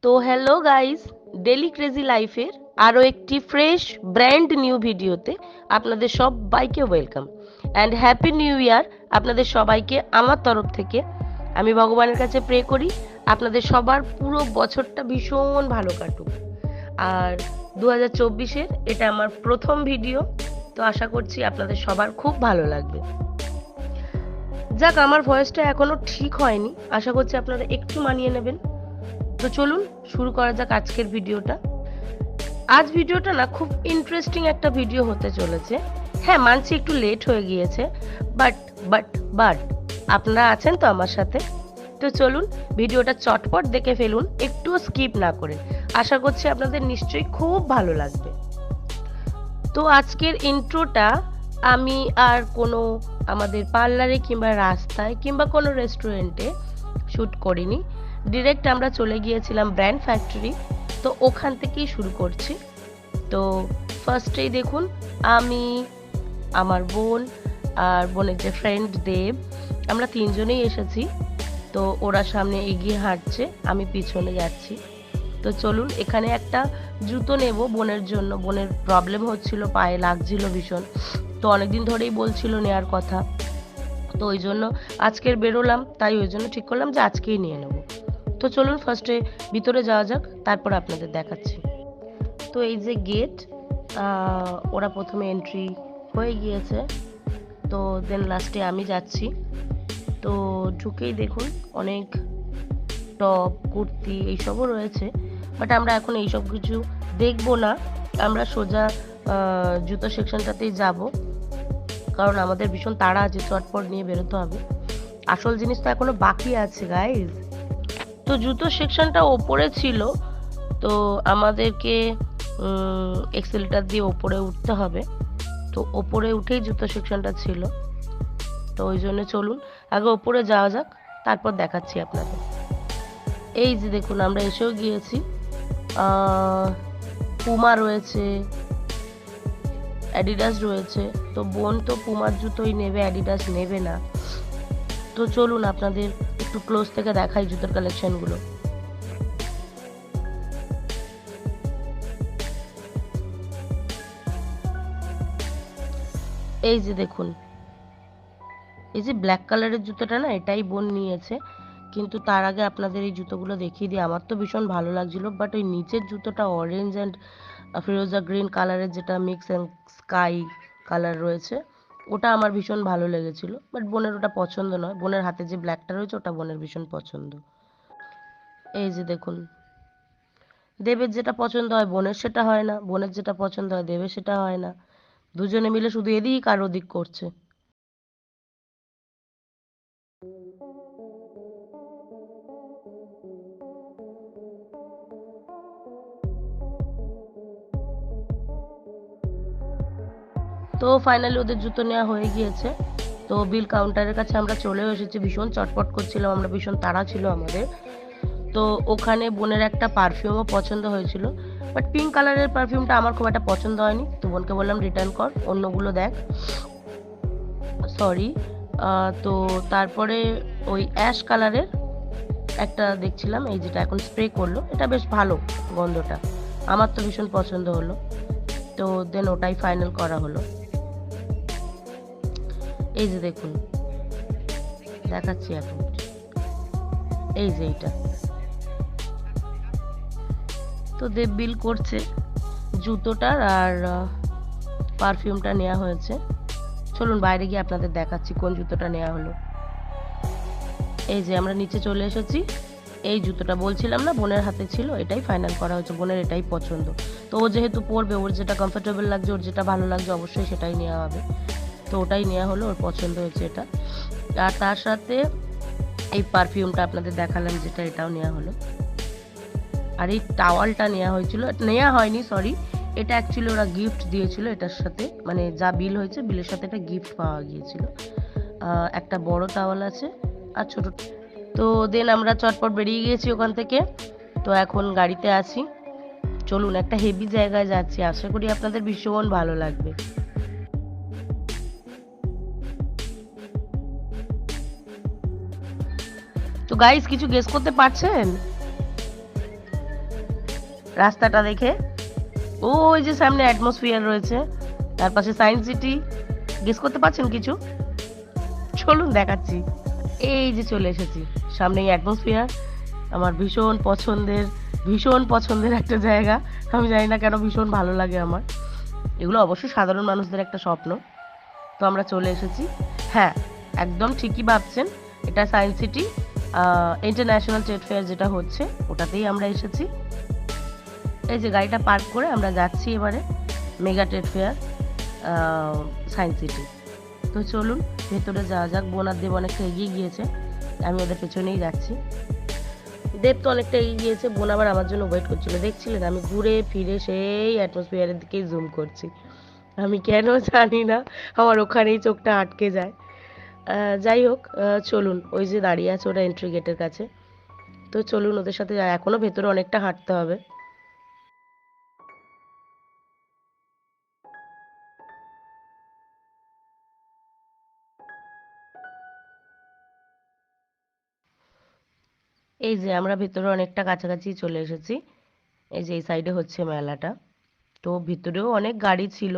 তো hello guys, daily crazy লাইফের আরও একটি ফ্রেশ ব্র্যান্ড নিউ ভিডিওতে আপনাদের সবাইকে ওয়েলকাম অ্যান্ড হ্যাপি নিউ ইয়ার। আপনাদের সবাইকে আমার তরফ থেকে আমি ভগবানের কাছে প্রে করি আপনাদের সবার পুরো বছরটা ভীষণ ভালো কাটুক। আর 2024-এর এটা আমার প্রথম ভিডিও, তো আশা করছি আপনাদের সবার খুব ভালো লাগবে। যাক, আমার ভয়েসটা এখনো ঠিক হয়নি, আশা করছি আপনারা একটু মানিয়ে নেবেন। তো চলুন শুরু করা যাক আজকের ভিডিওটা। আজ ভিডিওটা না খুব ইন্টারেস্টিং একটা ভিডিও হতে চলেছে। হ্যাঁ, মানছি একটু লেট হয়ে গিয়েছে, বাট বাট বাট আপনারা আছেন তো আমার সাথে। তো চলুন ভিডিওটা চটপট দেখে ফেলুন, একটুও স্কিপ না করে। আশা করছি আপনাদের নিশ্চয়ই খুব ভালো লাগবে। তো আজকের ইন্ট্রোটা আমি আর কোনো আমাদের পার্লারে কিংবা রাস্তায় কিংবা কোনো রেস্টুরেন্টে শ্যুট করিনি, ডিরেক্ট আমরা চলে গিয়েছিলাম ব্র্যান্ড ফ্যাক্টরি। তো ওখান থেকেই শুরু করছি। তো ফার্স্টেই দেখুন, আমি, আমার বোন আর বোনের যে ফ্রেন্ড দেব, আমরা তিনজনেই এসেছি। তো ওরা সামনে এগিয়ে হাঁটছে, আমি পিছনে যাচ্ছি। তো চলুন, এখানে একটা জুতো নেব বোনের জন্য। বোনের প্রবলেম হচ্ছিল, পায়ে লাগছিল ভীষণ, তো অনেকদিন ধরেই বলছিল নেওয়ার কথা। তো ওই জন্য আজকের বেরোলাম, তাই ওই জন্য ঠিক করলাম যে আজকেই নিয়ে নেব। তো চলুন ফার্স্টে ভিতরে যাওয়া যাক, তারপর আপনাদের দেখাচ্ছি। তো এই যে গেট, ওরা প্রথমে এন্ট্রি হয়ে গিয়েছে, তো দেন লাস্টে আমি যাচ্ছি। তো ঢুকেই দেখুন অনেক টপ, কুর্তি এইসবও রয়েছে, বাট আমরা এখন এইসব কিছু দেখবো না, আমরা সোজা জুতো সেকশনটাতেই যাব, কারণ আমাদের ভীষণ তাড়া আছে, চটপট নিয়ে বেরোতে হবে। আসল জিনিস তো এখনো বাকি আছে গাইজ। তো জুতো সেকশনটা ওপরে ছিল, তো আমাদেরকে এক্সেলটার দিয়ে ওপরে উঠতে হবে। তো ওপরে উঠেই জুতো সেকশনটা ছিল, তো ওই জন্য চলুন আগে ওপরে যাওয়া যাক, তারপর দেখাচ্ছি আপনাদের। এই যে দেখুন, আমরা এসেও গিয়েছি। পুমা রয়েছে, অ্যাডিডাস রয়েছে। তো বোন তো পুমার জুতোই নেবে, অ্যাডিডাস নেবে না। তো চলুন আপনাদের একটু ক্লোজ থেকে দেখাই জুতোর কালেকশনগুলো। এই যে দেখুন, এই যে ব্ল্যাক কালারের জুতোটা না, এটাই বোন নিয়েছে। কিন্তু তার আগে আপনাদের এই জুতোগুলো দেখিয়ে দিই। আমার তো ভীষণ ভালো লাগছিল, বাট ওই নিচের জুতোটা অরেঞ্জ অ্যান্ড ফিরোজা গ্রিন কালারের, যেটা মিক্স অ্যান্ড স্কাই কালার রয়েছে, ওটা আমার ভীষণ ভালো লেগেছিল। বাট বোনের ওটা পছন্দ নয়, বোনের হাতে যে ব্ল্যাকটা রয়েছে ওটা বোনের ভীষণ পছন্দ। এই যে দেখুন, দেবের যেটা পছন্দ হয় বোনের সেটা হয় না, বোনের যেটা পছন্দ হয় দেবের সেটা হয় না। দুজনে মিলে শুধু এদিক আর ওদিক করছে। তো ফাইনালি ওদের জুতো নেওয়া হয়ে গিয়েছে। তো বিল কাউন্টারের কাছে আমরা চলেও এসেছি, ভীষণ চটপট করছিলাম আমরা, ভীষণ তাড়া ছিল আমাদের। তো ওখানে বোনের একটা পারফিউমও পছন্দ হয়েছিল, বাট পিঙ্ক কালারের পারফিউমটা আমার খুব একটা পছন্দ হয়নি। তো বোনকে বললাম রিটার্ন কর, অন্যগুলো দেখ, সরি। তো তারপরে ওই অ্যাশ কালারের একটা দেখছিলাম, এই যেটা এখন স্প্রে করলো, এটা বেশ ভালো গন্ধটা, আমার তো ভীষণ পছন্দ হলো। তো দেন ওটাই ফাইনাল করা হলো। এই যে দেখুন, দেখাচ্ছি এখন, এই যে এইটা। তো দেব বিল করছে, জুতোটার আর পারফিউমটা নেওয়া হয়েছে। চলুন বাইরে গিয়ে আপনাদের দেখাচ্ছি কোন জুতোটা নেওয়া হলো। এই যে আমরা নিচে চলে এসেছি। এই জুতোটা বলছিলাম না বোনের হাতে ছিল, এটাই ফাইনাল করা হয়েছে, বোনের এটাই পছন্দ। তো ও যেহেতু পরবে, ওর যেটা কমফোর্টেবল লাগছে, ওর যেটা ভালো লাগছে, অবশ্যই সেটাই নেওয়া হবে। তো ওটাই নেওয়া হলো, ওর পছন্দ হয়েছে এটা। আর তার সাথে এই পারফিউমটা আপনাদের দেখালাম যেটা, এটাও নেওয়া হলো। আর এই টাওয়ালটা নেওয়া হয়েছিল, নেওয়া হয়নি সরি, এটা অ্যাকচুয়ালি ওরা গিফট দিয়েছিল এটার সাথে, মানে যা বিল হয়েছে বিলের সাথে একটা গিফট পাওয়া গিয়েছিল। একটা বড় টাওয়াল আছে আর ছোট। তো দেন আমরা চটপট বেরিয়ে গিয়েছি ওখান থেকে। তো এখন গাড়িতে আছি, চলুন একটা হেভি জায়গায় যাচ্ছি, আশা করি আপনাদের ভীষণ ভালো লাগবে। তো গাইস, কিছু গেস করতে পারছেন? রাস্তাটা দেখে। ওই যে সামনে অ্যাটমসফিয়ার রয়েছে, তার পাশে সায়েন্স সিটি। গেস করতে পারছেন কিছু? চলুন দেখাচ্ছি। এই যে চলে এসেছি, সামনেই অ্যাটমসফিয়ার। আমার ভীষণ পছন্দের একটা জায়গা। আমি জানি না কেন ভীষণ ভালো লাগে আমার। এগুলো অবশ্যই সাধারণ মানুষদের একটা স্বপ্ন। তো আমরা চলে এসেছি। হ্যাঁ, একদম ঠিকই ভাবছেন, এটা science city international trade fair যেটা হচ্ছে ওটাতেই আমরা এসেছি। এই যে গাড়িটা পার্ক করে আমরা যাচ্ছি এবারে mega trade fair science city. তো চলুন ভেতরে যাওয়া যাক। বোন আর দেব অনেকটা এগিয়ে গিয়েছে, আমি ওদের পেছনেই যাচ্ছি। দেব তো অনেকটা এগিয়ে গিয়েছে, বোন আবার আমার জন্য ওয়েট করছিল। দেখছিলেন আমি ঘুরে ফিরে সেই অ্যাটমসফিয়ারের দিকেই জুম করছি। আমি কেন জানি না আমার ওখানেই চোখটা আটকে যায়। যাই হোক, চলুন, ওই যে দাঁড়িয়ে আছে ওরা এন্ট্রি গেটের কাছে। তো চলুন ওদের সাথে এখনো ভেতরে অনেকটা হাঁটতে হবে। এই যে আমরা ভেতরে অনেকটা কাছাকাছি চলে এসেছি। এই যে এই সাইডে হচ্ছে মেলাটা। তো ভিতরেও অনেক গাড়ি ছিল,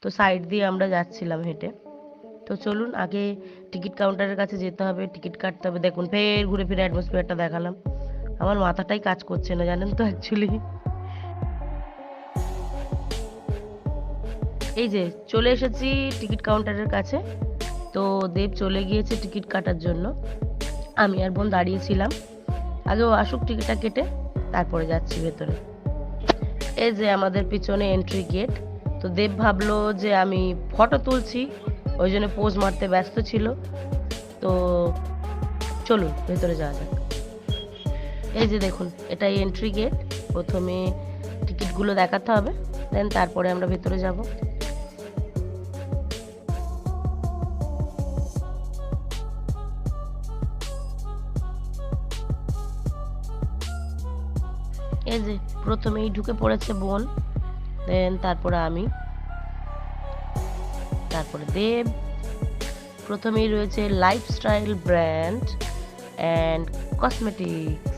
তো সাইড দিয়ে আমরা যাচ্ছিলাম হেঁটে। তো চলুন আগে টিকিট কাউন্টারের কাছে যেতে হবে, টিকিট কাটতে হবে। দেখুন ফের ঘুরে ফিরে অ্যাটমসফিয়ারটা দেখালাম। আমার মাথাটাই কাজ করছে না জানেন তো অ্যাকচুয়ালি। এই যে চলে এসেছি টিকিট কাউন্টারের কাছে। তো দেব চলে গিয়েছে টিকিট কাটার জন্য, আমি আর বোন দাঁড়িয়েছিলাম। আগে ও আসুক টিকিটটা কেটে, তারপরে যাচ্ছি ভেতরে। এই যে আমাদের পিছনে এন্ট্রি গেট। তো দেব ভাবলো যে আমি ফটো তুলছি, ওই জন্য পোজ মারতে ব্যস্ত ছিল। তো চলুন ভেতরে যাওয়া যাক। এই যে দেখুন এটাই এন্ট্রি গেট। প্রথমে টিকিটগুলো দেখাতে হবে, দেন তারপরে আমরা ভেতরে যাব। এই যে প্রথমেই ঢুকে পড়েছে বোন, দেন তারপরে আমি, তারপরে দেব। প্রথমেই রয়েছে লাইফস্টাইল ব্র্যান্ড অ্যান্ড কসমেটিক্স।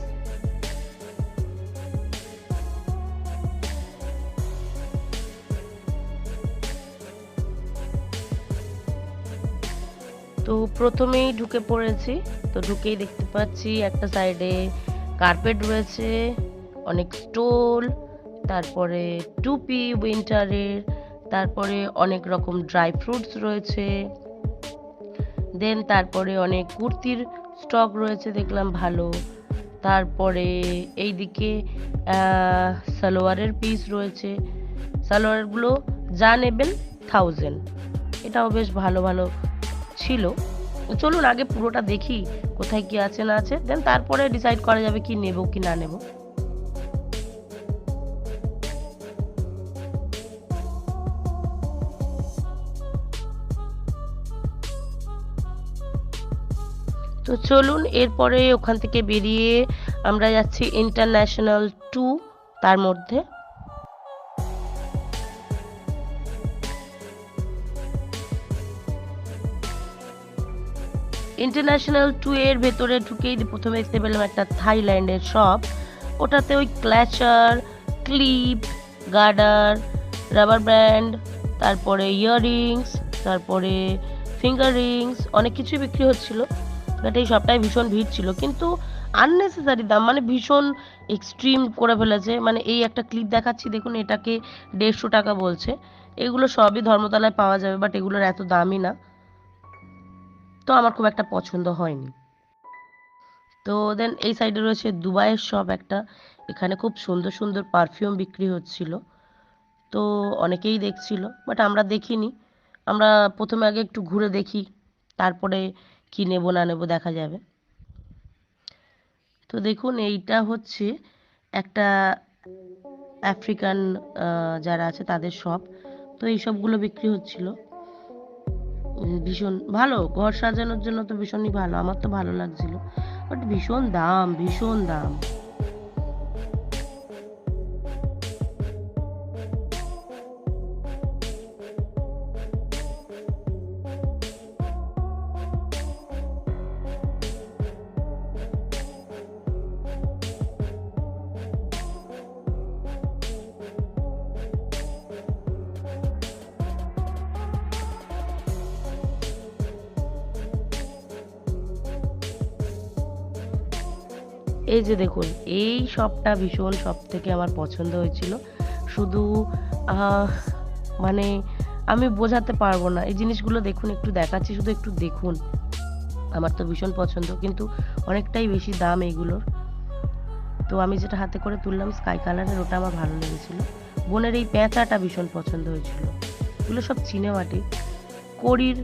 তো প্রথমেই ঢুকে পড়েছি। তো ঢুকেই দেখতে পাচ্ছি একটা সাইডে কার্পেট রয়েছে, অনেক স্টোল, তারপরে টুপি উইন্টারের, তারপরে অনেক রকম ড্রাই ফ্রুটস রয়েছে, দেন তারপরে অনেক কুর্তির স্টক রয়েছে দেখলাম ভালো। তারপরে এইদিকে সালোয়ারের পিস রয়েছে, সালোয়ারগুলো যা নেবেন 1000। এটাও বেশ ভালো ভালো ছিল। চলুন আগে পুরোটা দেখি কোথায় কি আছে না আছে, দেন তারপরে ডিসাইড করা যাবে কি নেব কি না নেব। তো চলুন এরপরে ওখান থেকে বেরিয়ে আমরা যাচ্ছি ইন্টারন্যাশনাল 2। তার মধ্যে ইন্টারন্যাশনাল 2 এর ভেতরে ঢুকেই প্রথমে দেখতে পেলাম একটা থাইল্যান্ডের শপ। ওটাতে ওই ক্ল্যাচার, ক্লিপ, গার্ডার, রাবার ব্যান্ড, তারপরে ইয়াররিংস, তারপরে ফিঙ্গার রিংস, অনেক কিছুই বিক্রি হচ্ছিল। বাট এই সবটাই ভীষণ ভিড় ছিল, কিন্তু আননেসেসারি দাম, মানে ভীষণ এক্সট্রিম করে ফেলেছে। মানে এই একটা ক্লিপ দেখাচ্ছি দেখুন, এটাকে 150 টাকা বলছে। এগুলো সবই ধর্মতলায় পাওয়া যাবে, বাট এগুলোর এত দামই না। তো আমার খুব একটা পছন্দ হয়নি। তো দেন এই সাইডে রয়েছে দুবাইয়ের শপ একটা, এখানে খুব সুন্দর সুন্দর পারফিউম বিক্রি হচ্ছিল। তো অনেকেই দেখছিল, বাট আমরা দেখিনি। আমরা প্রথমে আগে একটু ঘুরে দেখি, তারপরে কি নেব না নেব দেখা যাবে। তো দেখুন এইটা হচ্ছে একটা আফ্রিকান যারা আছে তাদের শপ। তো এই সবগুলো বিক্রি হচ্ছিল। ভীষণ ভালো, ঘর সাজানোর জন্য তো ভীষণই ভালো, আমার তো ভালো লাগছিল। বাট ভীষণ দাম, ভীষণ দাম। এই যে দেখুন, এই শপটা ভীষণ সব থেকে আমার পছন্দ হয়েছিল। শুধু মানে আমি বোঝাতে পারবো না। এই জিনিসগুলো দেখুন, একটু দেখাচ্ছি, শুধু একটু দেখুন। আমার তো ভীষণ পছন্দ, কিন্তু অনেকটাই বেশি দাম এইগুলোর। তো আমি যেটা হাতে করে তুললাম স্কাই কালারের, ওটা আমার ভালো লেগেছিল। বোনের এই পেঁচাটা ভীষণ পছন্দ হয়েছিল। এগুলো সব চিনেমাটি, কড়ির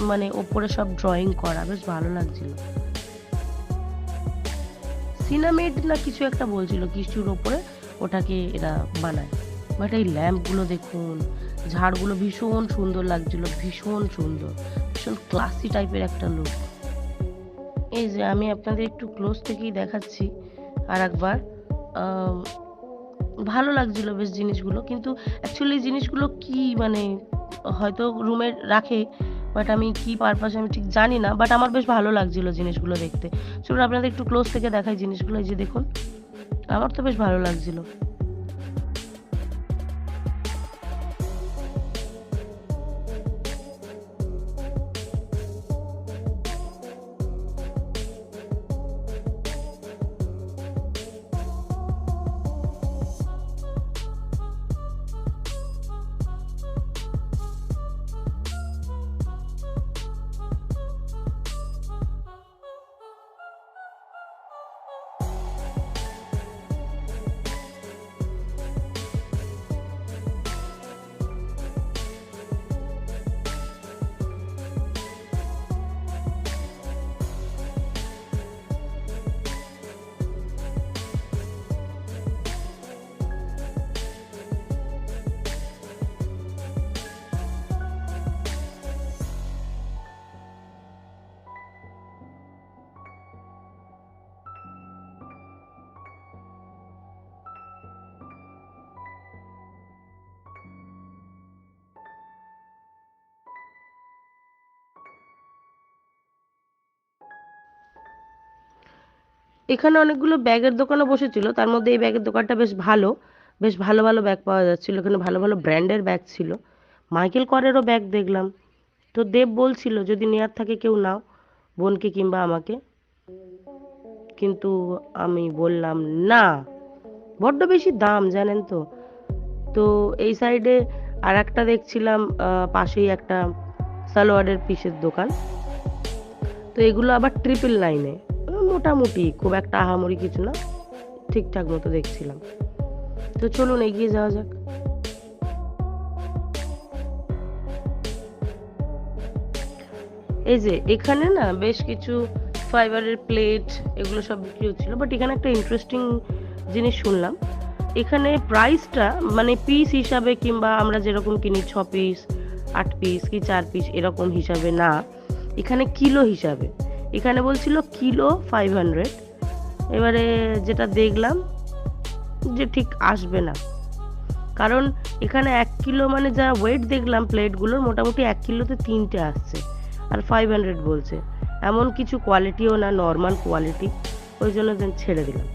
মানে ওপরে সব ড্রয়িং করা, বেশ ভালো লাগছিল। সিনামেড না কিছু একটা বলছিল, কিছুর ওপরে ওটাকে এরা বানায়। বাট এই ল্যাম্পগুলো দেখুন, ঝাড়গুলো ভীষণ সুন্দর লাগছিল, ভীষণ সুন্দর, ভীষণ ক্লাসি টাইপের একটা লুক। এই যে আমি আপনাদের একটু ক্লোজ থেকেই দেখাচ্ছি আর একবার। ভালো লাগছিল বেশ জিনিসগুলো, কিন্তু অ্যাকচুয়ালি জিনিসগুলো কি মানে হয়তো রুমে রাখে, বাট আমি কি পারপাসে আমি ঠিক জানি না, বাট আমার বেশ ভালো লাগছিল জিনিসগুলো দেখতে। চলুন আপনাদের একটু ক্লোজ থেকে দেখাই জিনিসগুলো। এই যে দেখুন, আমার তো বেশ ভালো লাগছিল। এখানে অনেকগুলো ব্যাগের দোকানও বসেছিল, তার মধ্যে এই ব্যাগের দোকানটা বেশ ভালো, বেশ ভালো ভালো ব্যাগ পাওয়া যাচ্ছিল। এখানে ভালো ভালো ব্র্যান্ডের ব্যাগ ছিল, মাইকেল করেরও ব্যাগ দেখলাম। তো দেব বলছিল যদি নেয়ার থাকে কেউ নাও, বোনকে কিংবা আমাকে। কিন্তু আমি বললাম না, বড্ড বেশি দাম জানেন তো। তো এই সাইডে আর একটা দেখছিলাম, পাশেই একটা সালোয়ারের পিসের দোকান। তো এগুলো আবার 999-এ, মোটামুটি খুব একটা আহামরি কিছু না, ঠিকঠাক মতো দেখছিলাম। তো চলুন এগিয়ে যাওয়া যাক। এই যে এখানে না বেশ কিছু ফাইবারের প্লেট, এগুলো সব বিক্রি হচ্ছিল। বাট এখানে একটা ইন্টারেস্টিং জিনিস শুনলাম, এখানে প্রাইসটা মানে পিস হিসাবে কিংবা আমরা যেরকম কিনি 6 পিস 8 পিস কি 4 পিস এরকম হিসাবে না, এখানে কিলো হিসাবে। এখানে বলছিল কিলো 500। এবারে যেটা দেখলাম যে ঠিক আসবে না, কারণ এখানে 1 কিলো মানে যা ওয়েট দেখলাম প্লেটগুলোর, মোটামুটি 1 কিলোতে 3টে আসছে, আর 500 বলছে। এমন কিছু কোয়ালিটিও না, নর্মাল কোয়ালিটি, ওই জন্য ছেড়ে দিলাম।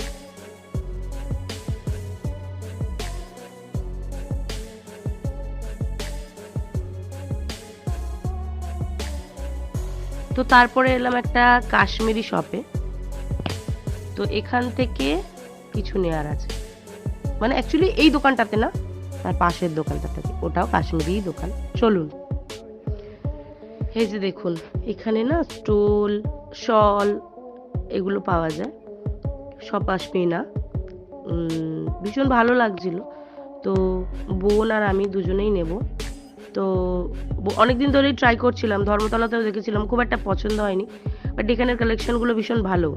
তো তারপরে এলাম একটা কাশ্মীরি শপে। তো এখান থেকে কিছু নেয়ার আছে, মানে অ্যাকচুয়ালি এই দোকানটাতে না, তার পাশের দোকানটা থেকে, ওটাও কাশ্মীরি দোকান। চলুন। এই যে দেখুন, এখানে না স্টোল, শল এগুলো পাওয়া যায়, সব পশমিনা। ভীষণ ভালো লাগছিল। তো বোন আর আমি দুজনেই নেব। তো অনেকদিন ধরেই ট্রাই করছিলাম, ধর্মতলাতেও দেখেছিলাম, খুব একটা পছন্দ হয়নি, বাট এখানের কালেকশনগুলো ভীষণ ভালো।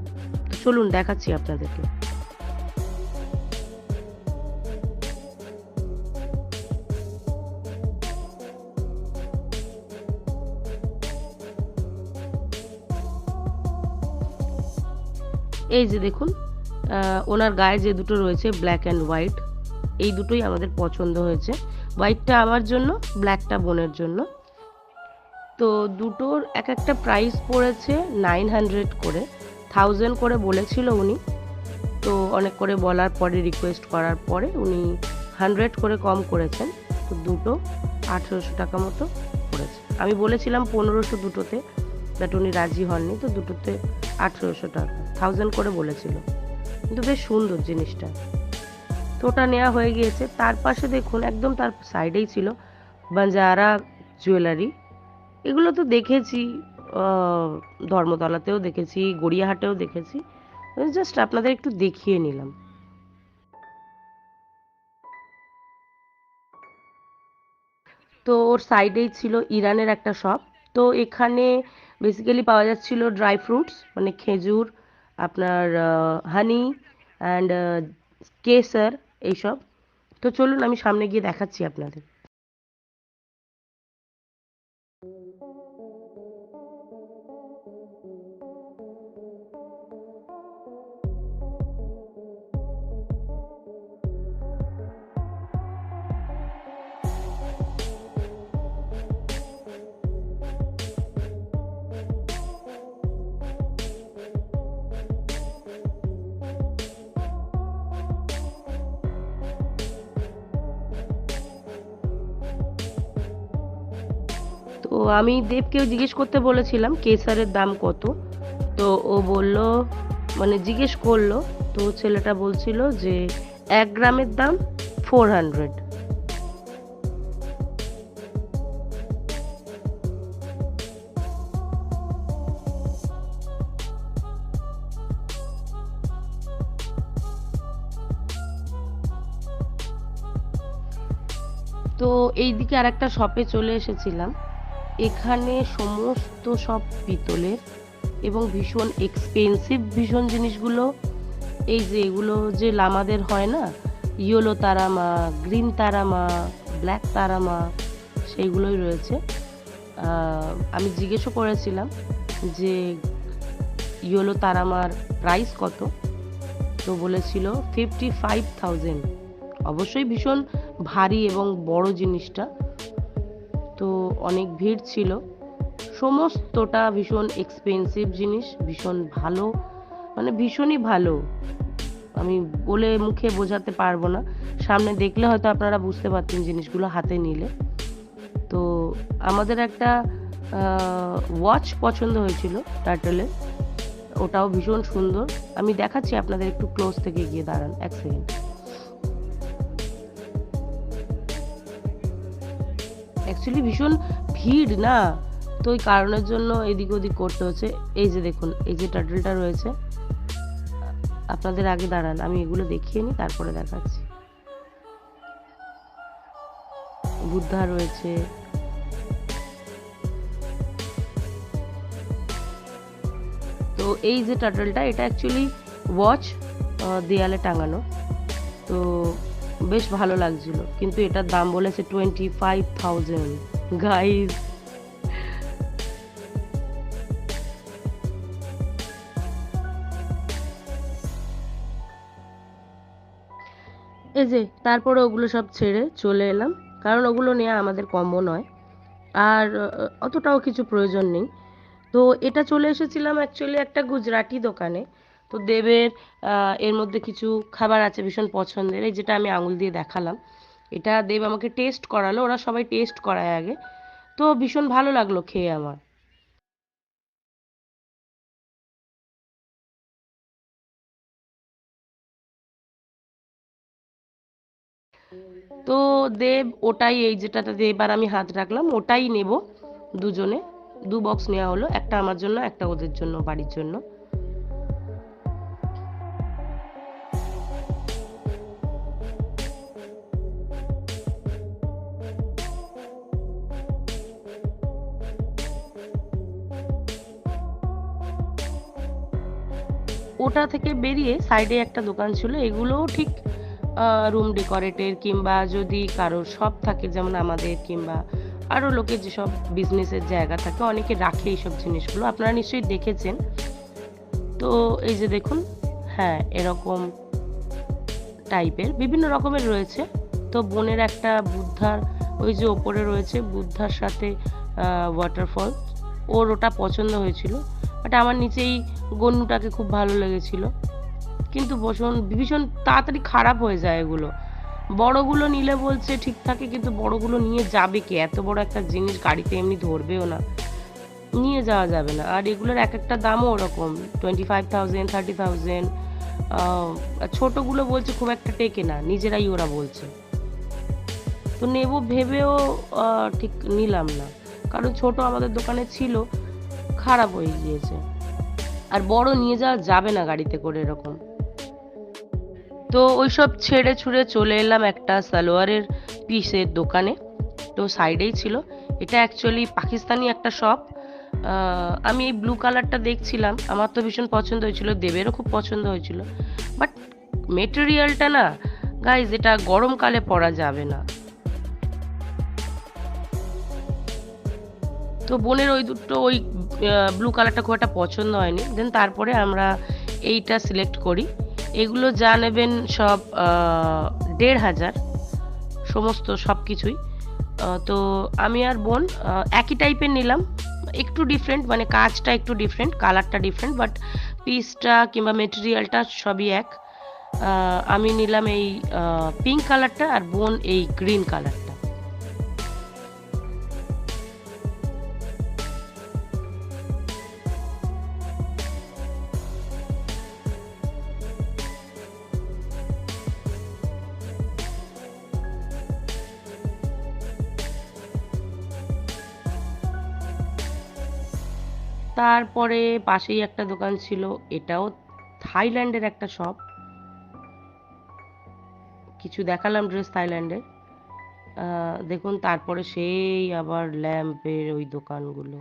তো চলুন দেখাচ্ছি আপনাদেরকে। এই যে দেখুন, ওনার গায়ে যে দুটো রয়েছে ব্ল্যাক অ্যান্ড হোয়াইট, এই দুটোই আমাদের পছন্দ হয়েছে। হোয়াইটটা আমার জন্য, ব্ল্যাকটা বোনের জন্য। তো দুটোর এক একটা প্রাইস পড়েছে 900 করে, 1000 করে বলেছিল উনি। তো অনেক করে বলার পরে, রিকোয়েস্ট করার পরে উনি 100 করে কম করেছেন। তো দুটো 1800 টাকা মতো পড়েছে। আমি বলেছিলাম 1500 দুটোতে, বাট উনি রাজি হননি। তো দুটোতে 1800 টাকা, 1000 করে বলেছিল। কিন্তু বেশ সুন্দর জিনিসটা। তো ওটা নেওয়া হয়ে গিয়েছে। তার পাশে দেখুন একদম তার সাইডেই ছিল বাঞ্জারা জুয়েলারি। এগুলো তো দেখেছি, ধর্মতলাতেও দেখেছি, গড়িয়াহাটেও দেখেছি। জাস্ট আপনাদের একটু দেখিয়ে নিলাম। তো ওর সাইডেই ছিল ইরানের একটা শপ। তো এখানে বেসিক্যালি পাওয়া যাচ্ছিল ড্রাই ফ্রুটস, মানে খেজুর, আপনার হানি অ্যান্ড কেসার, এইসব। তো চলুন আমি সামনে গিয়ে দেখাচ্ছি আপনাদের। তো আমি দেবকেও জিজ্ঞেস করতে বলেছিলাম কেসারের দাম কত। তো ও বলল, মানে জিজ্ঞেস করলো, তো ছেলেটা বলছিল যে 1 গ্রামের দাম 400। তো এইদিকে আর একটা শপে চলে এসেছিলাম। এখানে সমস্ত সব পিতলের এবং ভীষণ এক্সপেন্সিভ ভীষণ জিনিসগুলো। এই যে এগুলো যে লামাদের হয় না, yellow Tara Maa, green Tara Maa, black Tara Maa, সেইগুলোই রয়েছে। আমি জিজ্ঞেসও করেছিলাম যে ইয়েলো তারামার প্রাইস কত। তো বলেছিল 55,000। অবশ্যই ভীষণ ভারী এবং বড় জিনিসটা। তো অনেক ভিড় ছিল। সমস্তটা ভীষণ এক্সপেন্সিভ জিনিস, ভীষণ ভালো, মানে ভীষণই ভালো। আমি বলে মুখে বোঝাতে পারবো না, সামনে দেখলে হয়তো আপনারা বুঝতে পারতেন জিনিসগুলো হাতে নিলে। তো আমাদের একটা ওয়াচ পছন্দ হয়েছিল টার্টলের, ওটাও ভীষণ সুন্দর। আমি দেখাচ্ছি আপনাদের, একটু ক্লোজ থেকে গিয়ে দাঁড়ান 1 সেকেন্ড। অ্যাকচুয়ালি ভীষণ ভিড় না, তো ওই কারণের জন্য এদিক ওদিক করতে হচ্ছে। এই যে দেখুন, এই যে টার্টলটা রয়েছে, আপনাদের আগে দাঁড়ান আমি এগুলো দেখিয়ে নিই, তারপরে দেখাচ্ছি। বুদ্ধা রয়েছে, তো এই যে টার্টলটা, এটা অ্যাকচুয়ালি ওয়াচ দেয়ালে টাঙানো। তো বেশ ভালো লাগছিল, কিন্তু এটার দাম বলেছে 25,000 গাইজ। এই যে তারপরে ওগুলো সব ছেড়ে চলে এলাম, কারণ ওগুলো নেওয়া আমাদের কম্বো নয়, আর অতটাও কিছু প্রয়োজন নেই। তো এটা চলে এসেছিলাম অ্যাকচুয়ালি একটা গুজরাটি দোকানে। তো দেবের এর মধ্যে কিছু খাবার আছে ভীষণ পছন্দের, এই যেটা আমি আঙুল দিয়ে দেখালাম, এটা দেব আমাকে টেস্ট করালো। ওরা সবাই টেস্ট করায় আগে, তো ভীষণ ভালো লাগলো খেয়ে আমার। তো দেব ওটাই, এই যেটাতে দেব আর আমি হাত রাখলাম ওটাই নেব দুজনে। 2 বক্স নেওয়া হলো, একটা আমার জন্য, একটা ওদের জন্য, বাড়ির জন্য। ওটা থেকে বেরিয়ে সাইডে একটা দোকান ছিল, এগুলোও ঠিক রুম ডেকোরেটের, কিংবা যদি কারোর শপ থাকে যেমন আমাদের, কিংবা আরও লোকের যেসব বিজনেসের জায়গা থাকে, অনেকে রাখে এইসব জিনিসগুলো, আপনারা নিশ্চয়ই দেখেছেন। তো এই যে দেখুন, হ্যাঁ এরকম টাইপের বিভিন্ন রকমের রয়েছে। তো বোনের একটা বুদ্ধার, ওই যে ওপরে রয়েছে বুদ্ধার সাথে ওয়াটারফল, ওর ওটা পছন্দ হয়েছিল। বাট আমার নিচেই গন্নুটাকে খুব ভালো লেগেছিল, কিন্তু ভীষণ ভীষণ তাড়াতাড়ি খারাপ হয়ে যায় এগুলো। বড়গুলো নিলে বলছে ঠিক থাকে, কিন্তু বড়গুলো নিয়ে যাবে কে? এত বড় একটা জিনিস গাড়িতে এমনি ধরবেও না, নিয়ে যাওয়া যাবে না। আর এগুলোর এক একটা দামও ওরকম, 25,000, 30,000, ছোটগুলো বলছে খুব একটা টেকে না, নিজেরাই ওরা বলছে। তো নেব ভেবেও ঠিক নিলাম না, কারণ ছোট আমাদের দোকানে ছিল, খারাপ হয়ে গিয়েছে। আর বড় নিয়ে যাওয়া যাবে না গাড়িতে করে এরকম। তো ওইসব ছেড়ে ছুড়ে চলে এলাম একটা সালোয়ারের পিসের দোকানে। তো সাইডেই ছিল, এটা অ্যাকচুয়ালি পাকিস্তানি একটা শপ। আমি এই ব্লু কালারটা দেখছিলাম, আমার তো ভীষণ পছন্দ হয়েছিল, দেবেরও খুব পছন্দ হয়েছিল। বাট মেটেরিয়ালটা না গাইজ, এটা গরমকালে পরা যাবে না। তো বোনের ওই দুটো ওই ব্লু কালারটা খুব একটা পছন্দ হয়নি, দেন তারপরে আমরা এইটা সিলেক্ট করি। এগুলো যা নেবেন সব ১,৫০০ সমস্ত সব কিছুই। তো আমি আর বোন একই টাইপের নিলাম, একটু ডিফারেন্ট, মানে কাজটা একটু ডিফারেন্ট, কালারটা ডিফারেন্ট, বাট পিসটা কিংবা মেটেরিয়ালটা সবই এক। আমি নিলাম এই পিঙ্ক কালারটা আর বোন এই গ্রিন কালারটা। তারপরে পাশেই একটা দোকান ছিল, এটাও থাইল্যান্ডের একটা শপ। কিছু দেখালাম ড্রেস থাইল্যান্ডের। দেখুন তারপরে সেই আবার ল্যাম্পের ওই দোকানগুলো,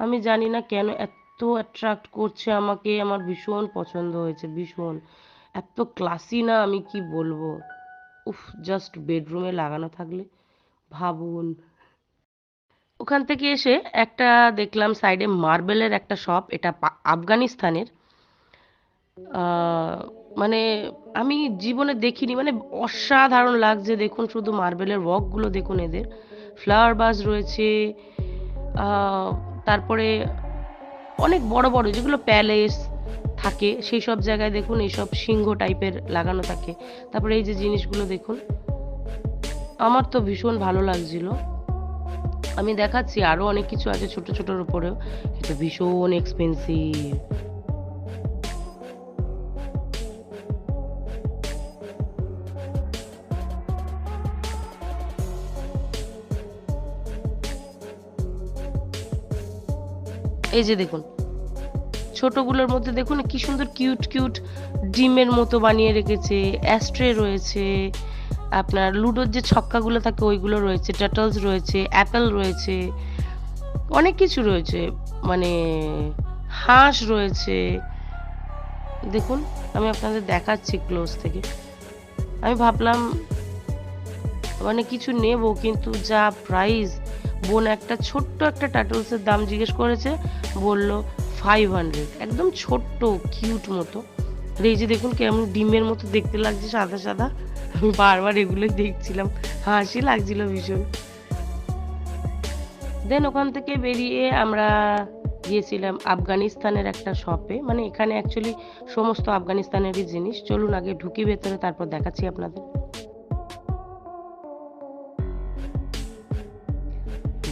আমি জানি না কেন এত অ্যাট্রাক্ট করছে আমাকে, আমার ভীষণ পছন্দ হয়েছে, ভীষণ। এত ক্লাসি না, আমি কি বলবো, উফ, জাস্ট বেডরুমে লাগানো থাকলে ভাবুন। ওখান থেকে এসে একটা দেখলাম সাইডে মার্বেলের একটা শপ, এটা আফগানিস্তানের। মানে আমি জীবনে দেখিনি, মানে অসাধারণ লাগছে। দেখুন শুধু মার্বেলের ওয়ার্কগুলো দেখুন, এদের ফ্লাওয়ার বাস রয়েছে। তারপরে অনেক বড় বড় যেগুলো প্যালেস থাকে সেই সব জায়গায় দেখুন এইসব সিংহ টাইপের লাগানো থাকে। তারপরে এই যে জিনিসগুলো দেখুন, আমার তো ভীষণ ভালো লাগছিল। আমি দেখাচ্ছি আরো অনেক কিছু আছে ছোট ছোটর উপরেও, কিন্তু ভীষণ এক্সপেন্সিভ। এই যে দেখুন ছোটগুলোর মধ্যে দেখুন কি সুন্দর কিউট কিউট ডিমের মতো বানিয়ে রেখেছে, অ্যাস্ট্রে রয়েছে, আপনার লুডোর যে ছক্কাগুলো থাকে ওইগুলো রয়েছে, টাটলস রয়েছে, অ্যাপেল রয়েছে, অনেক কিছু রয়েছে, মানে হাঁস রয়েছে। দেখুন আমি আপনাদের দেখাচ্ছি ক্লোজ থেকে। আমি ভাবলাম মানে কিছু নেব, কিন্তু যা প্রাইস, বোন একটা ছোট্ট একটা টাটলসের দাম জিজ্ঞেস করেছে, বলল 500, একদম ছোট্ট কিউট মতো। আর এই যে দেখুন কেমন ডিমের মতো দেখতে লাগছে, সাদা সাদা। আমি বারবার এগুলোই দেখছিলাম, হাসি লাগছিল ভীষণ। দেন ওখান থেকে বেরিয়ে আমরা গিয়েছিলাম আফগানিস্তানের একটা শপে, মানে এখানে অ্যাকচুয়ালি সমস্ত আফগানিস্তানেরই জিনিস। চলুন আগে ঢুকি ভেতরে, তারপর দেখাচ্ছি আপনাদের।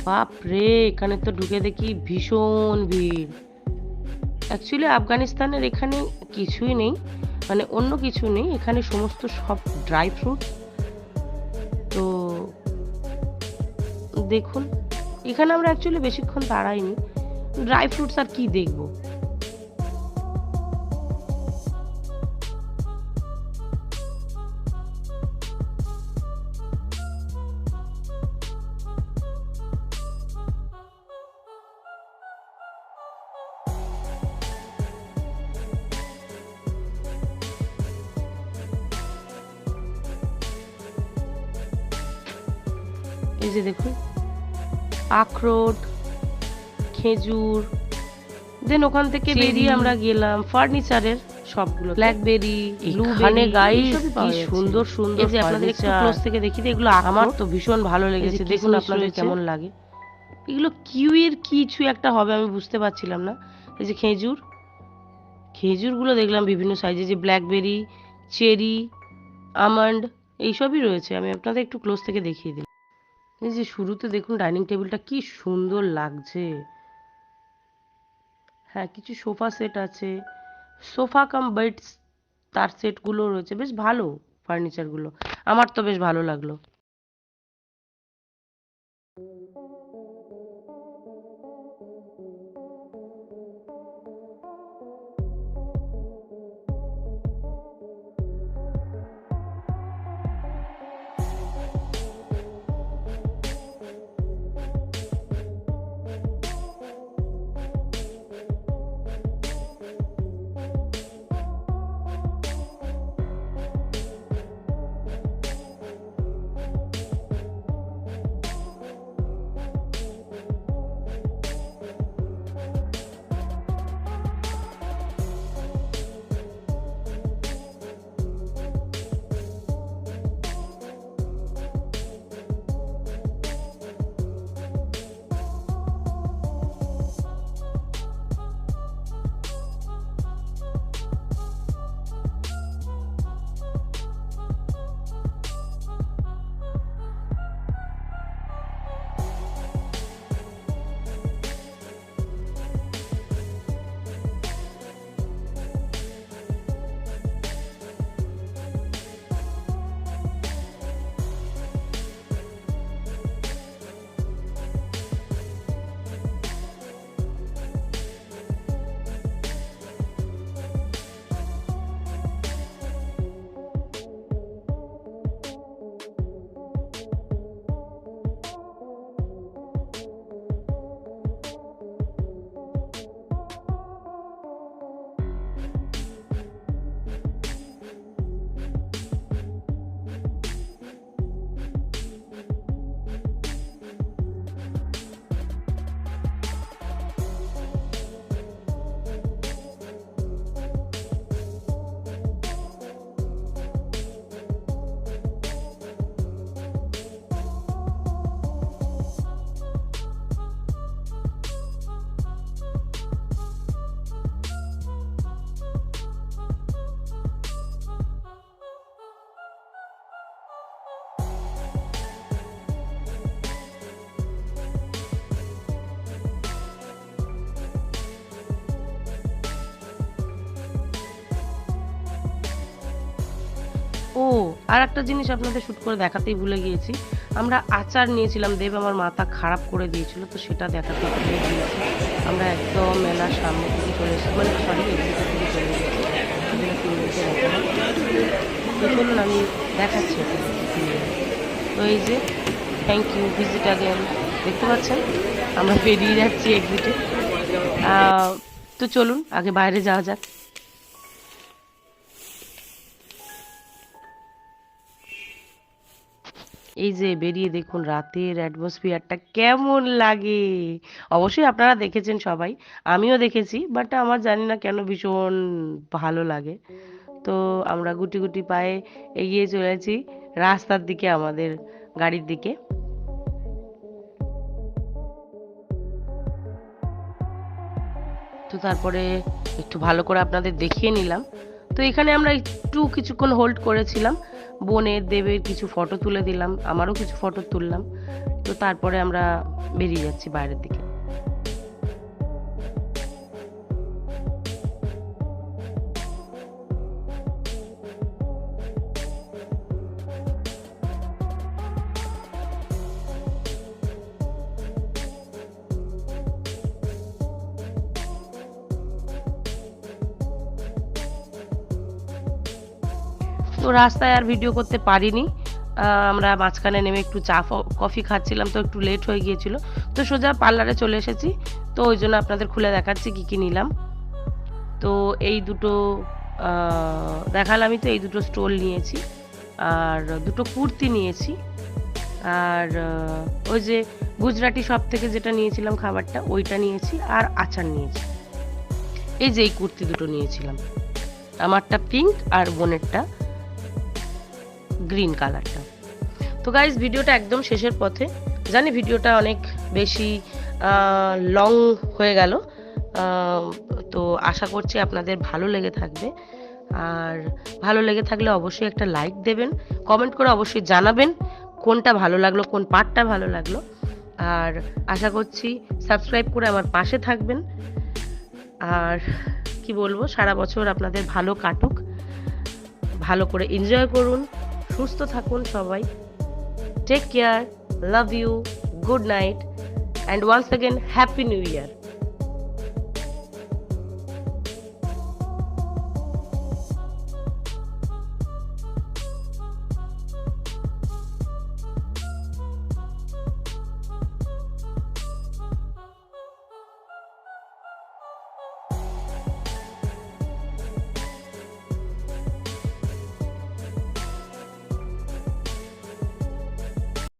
বাপ রে, এখানে তো ঢুকে দেখি ভীষণ ভিড়। অ্যাকচুয়ালি আফগানিস্তানের এখানে কিছুই নেই, মানে অন্য কিছু নেই, এখানে সমস্ত সব ড্রাই ফ্রুট। তো দেখুন এখানে আমরা অ্যাকচুয়ালি বেশিক্ষণ দাঁড়াইনি, ড্রাই ফ্রুটস আর কি দেখবো। এই যে দেখুন আখরোট, খেজুর। দেন ওখান থেকে বেরিয়ে আমরা গেলাম ফার্নিচারের সবগুলো, ব্ল্যাকবেরি, ব্লুবেরি, গাইস কি সুন্দর সুন্দর। এই যে আপনাদের একটু ক্লোজ থেকে দেখি, এগুলো আমার তো ভীষণ ভালো লেগেছে, দেখুন আপনাদের কেমন লাগে। এগুলো কিউইর কিছু একটা হবে, আমি বুঝতে পারছিলাম না। এই যে খেজুর, খেজুরগুলো দেখলাম বিভিন্ন সাইজে, যে ব্ল্যাকবেরি, চেরি, আমন্ড, এইসবই রয়েছে। আমি আপনাদের একটু ক্লোজ থেকে দেখিয়ে দিই। এই যে শুরুতে দেখুন ডাইনিং টেবিলটা কি সুন্দর লাগছে। হ্যাঁ, কিছু সোফা সেট আছে, সোফা কাম বেডস তার সেটগুলো রয়েছে, বেশ ভালো ফার্নিচারগুলো, আমার তো বেশ ভালো লাগলো। ও, আর একটা জিনিস আপনাদের শুট করে দেখাতেই ভুলে গিয়েছি, আমরা আচার নিয়েছিলাম, দেব আমার মাথা খারাপ করে দিয়েছিল, তো সেটা দেখাতে ভুলে গিয়েছি। আমরা একদম মেলার সামনে থেকে চলে এসেছি, মানে সরি এক্সিটের থেকে চলে এসেছি, সেটা কিনতে দেখালাম। তো চলুন আমি দেখাচ্ছি আপনাদের। তো এই যে থ্যাংক ইউ, ভিজিট অ্যাগেন, দেখতে পাচ্ছেন আমরা বেরিয়ে যাচ্ছি এক্সিটে। তো চলুন আগে বাইরে যাওয়া যাক। এই যে বেরিয়ে দেখুন রাতের অ্যাটমসফিয়ারটা কেমন লাগে। অবশ্যই আপনারা দেখেছেন সবাই, আমিও দেখেছি, বাট আমার জানি না কেন ভীষণ ভালো লাগে। তো আমরা গুটি গুটি পায়ে এগিয়ে চলেছি রাস্তার দিকে, আমাদের গাড়ির দিকে। তো তারপরে একটু ভালো করে আপনাদের দেখিয়ে নিলাম। তো এখানে আমরা একটু কিছুক্ষণ হোল্ড করেছিলাম, বোনের দেবের কিছু ফটো তুলে দিলাম, আমারও কিছু ফটো তুললাম। তো তারপরে আমরা বেরিয়ে যাচ্ছি বাইরের দিকে। তো রাস্তায় আর ভিডিও করতে পারিনি, আমরা মাঝখানে নেমে একটু চা কফি খাচ্ছিলাম, তো একটু লেট হয়ে গিয়েছিল। তো সোজা পার্লারে চলে এসেছি, তো ওই জন্য আপনাদের খুলে দেখাচ্ছি কি কি নিলাম। তো এই দুটো দেখালামই, তো এই দুটো স্টোল নিয়েছি, আর দুটো কুর্তি নিয়েছি, আর ওই যে গুজরাটি শপ থেকে যেটা নিয়েছিলাম খাবারটা ওইটা নিয়েছি, আর আচার নিয়েছি। এই যে এই কুর্তি দুটো নিয়েছিলাম, আমারটা পিঙ্ক আর বোনেরটা গ্রিন কালারটা। তো গাইজ ভিডিওটা একদম শেষের পথে, জানি ভিডিওটা অনেক বেশি লং হয়ে গেল, তো আশা করছি আপনাদের ভালো লেগে থাকবে। আর ভালো লেগে থাকলে অবশ্যই একটা লাইক দেবেন, কমেন্ট করে অবশ্যই জানাবেন কোনটা ভালো লাগলো, কোন পার্টটা ভালো লাগলো। আর আশা করছি সাবস্ক্রাইব করে আমার পাশে থাকবেন। আর কি বলবো, সারা বছর আপনাদের ভালো কাটুক। ভালো করে এনজয় করুন, সুস্থ থাকুন সবাই। Take care, love you, good night, and once again happy new year.